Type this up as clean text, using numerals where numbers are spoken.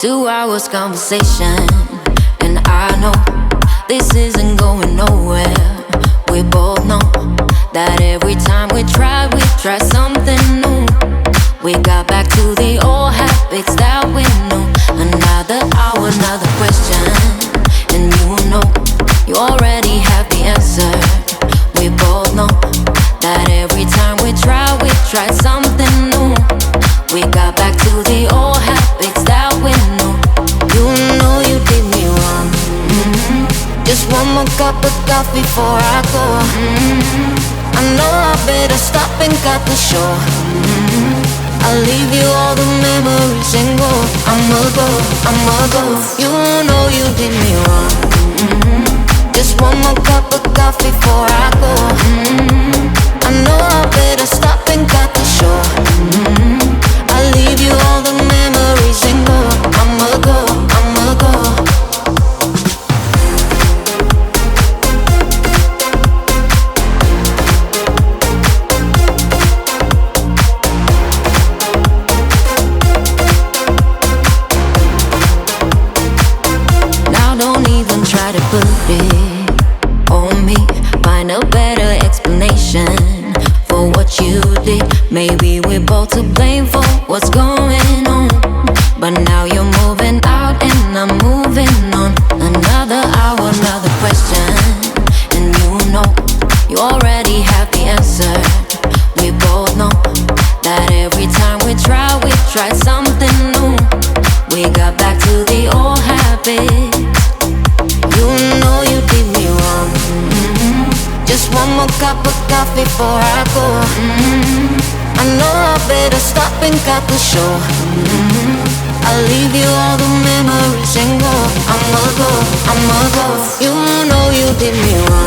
2 hours conversation, and I know this isn't going nowhere. We both know that every time we try something new. We got back to the old habits that we knew. Another hour, another question, and you already have the answer. We both know that every time we try something new. We got back to the old habits that we knew. You did me wrong. Just one more cup of coffee before I go. I know I better stop and cut the show. I'll leave you all the memories and go. I'ma go. You know you did me wrong. Just one more cup of coffee before I go. I know I better stop and cut the show. I'll leave you all the memories and go. I'ma go. Now don't even try to put it on me. Find a better explanation for what you did. Maybe we're both to blame for what's going on. But now you're moving out and I'm moving on. Another hour, another question, and you already have the answer. We both know that every time we try something new. We got back to the old habits. You know you did me wrong. Just one more cup of coffee before I go. I know I better stop and cut the show. I'll leave you all the memories and go. I'ma go. You know you did me wrong.